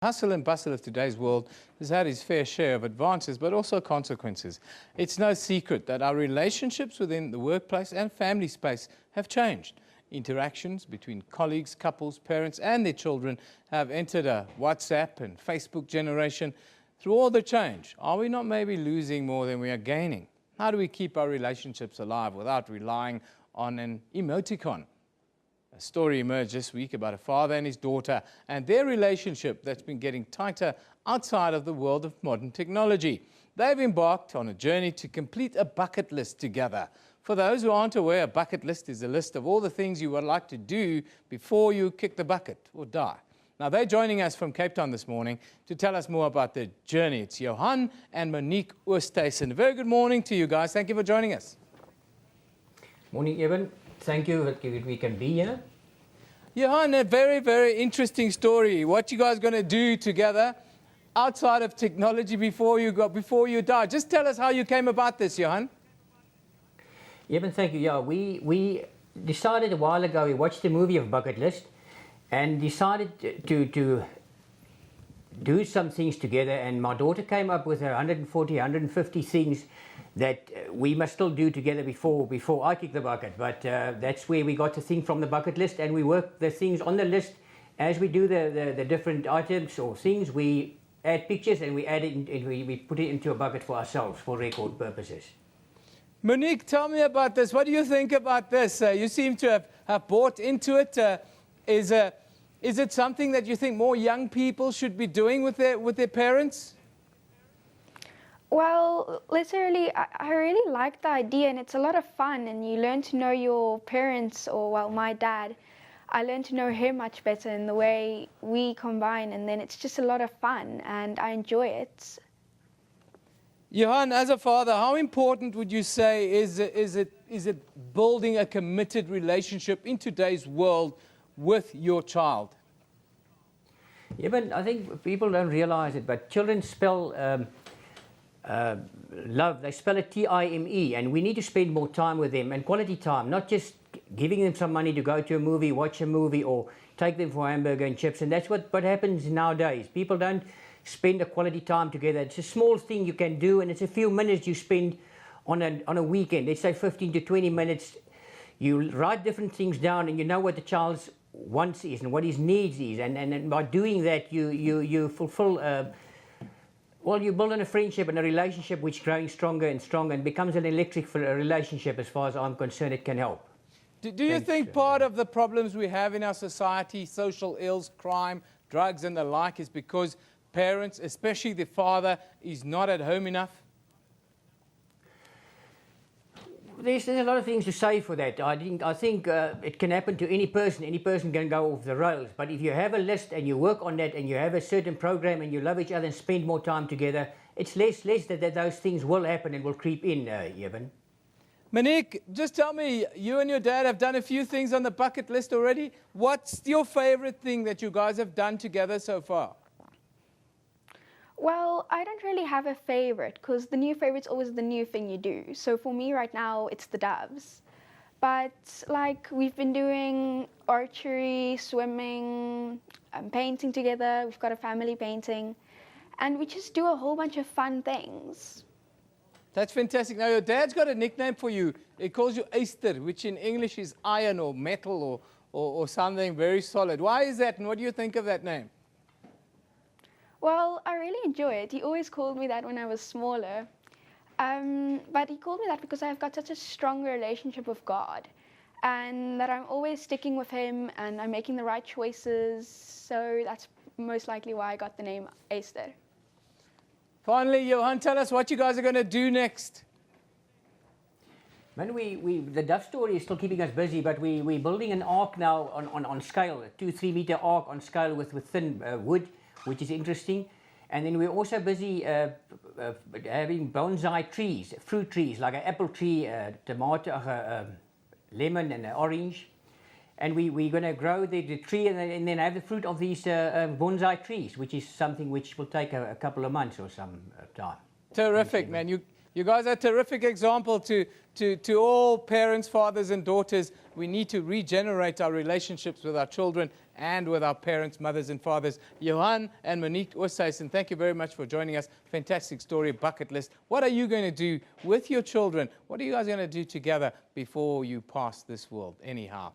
Hustle and bustle of today's world has had its fair share of advances, but also consequences. It's no secret that our relationships within the workplace and family space have changed. Interactions between colleagues, couples, parents and their children have entered a WhatsApp and Facebook generation. Through all the change, are we not maybe losing more than we are gaining? How do we keep our relationships alive without relying on an emoticon? A story emerged this week about a father and his daughter and their relationship that's been getting tighter outside of the world of modern technology. They've embarked on a journey to complete a bucket list together. For those who aren't aware, a bucket list is a list of all the things you would like to do before you kick the bucket or die. Now, they're joining us from Cape Town this morning to tell us more about their journey. It's Johan and Monique Oosthuizen. Very good morning to you guys. Thank you for joining us. Morning, Evan. Thank you that we can be here. Johan, a very, very interesting story. What you guys going to do together outside of technology before you die? Just tell us how you came about this, Johan. Evan, thank you. Yeah, we decided a while ago. We watched the movie of Bucket List and decided to do some things together. And my daughter came up with 140, 150 things that we must still do together before I kick the bucket. But that's where we got the thing from the bucket list, and we work the things on the list as we do the different items or things. We add pictures and we add it and we put it into a bucket for ourselves for record purposes. Monique, tell me about this. What do you think about this? You seem to have bought into it. Is it something that you think more young people should be doing with their parents? Well, literally, I really like the idea, and it's a lot of fun, and you learn to know your parents, or, well, my dad. I learned to know him much better in the way we combine, and then it's just a lot of fun, and I enjoy it. Johan, as a father, how important would you say is it building a committed relationship in today's world with your child? Yeah, but I think people don't realize it, but children spell love, they spell it T-I-M-E, and we need to spend more time with them, and quality time, not just giving them some money to go to a movie, watch a movie, or take them for hamburger and chips. And that's what happens nowadays. People don't spend a quality time together. It's a small thing you can do, and it's a few minutes you spend on a weekend. Let's say 15 to 20 minutes. You write different things down, and you know what the child's wants is and what his needs is, and by doing that you fulfill well, you build on a friendship and a relationship which is growing stronger and stronger and becomes an electric relationship. As far as I'm concerned, it can help. Do you think part of the problems we have in our society, social ills, crime, drugs and the like, is because parents, especially the father, is not at home enough? There's a lot of things to say for that. I think it can happen to any person. Any person can go off the rails. But if you have a list and you work on that and you have a certain program and you love each other and spend more time together, it's less that those things will happen and will creep in, Evan. Monique, just tell me, you and your dad have done a few things on the bucket list already. What's your favorite thing that you guys have done together so far? Well, I don't really have a favorite, because the new favorite's always the new thing you do. So for me right now, it's the doves. But like, we've been doing archery, swimming, painting together. We've got a family painting, and we just do a whole bunch of fun things. That's fantastic. Now, your dad's got a nickname for you. He calls you Easter, which in English is iron or metal or something very solid. Why is that, and what do you think of that name? Well, I really enjoy it. He always called me that when I was smaller. But he called me that because I've got such a strong relationship with God, and that I'm always sticking with him and I'm making the right choices. So that's most likely why I got the name Easter. Finally, Johan, tell us what you guys are going to do next. Man, the dove story is still keeping us busy, but we're building an ark now on scale, a 2-3 meter ark on scale with thin wood, which is interesting. And then we're also busy having bonsai trees, fruit trees, like an apple tree, tomato, a lemon and an orange. And we're going to grow the tree and then have the fruit of these bonsai trees, which is something which will take a couple of months or some time. Terrific, man. You guys are a terrific example to all parents, fathers and daughters. We need to regenerate our relationships with our children and with our parents, mothers and fathers. Johan and Monique Oosthuizen, thank you very much for joining us. Fantastic story, bucket list. What are you going to do with your children? What are you guys going to do together before you pass this world anyhow?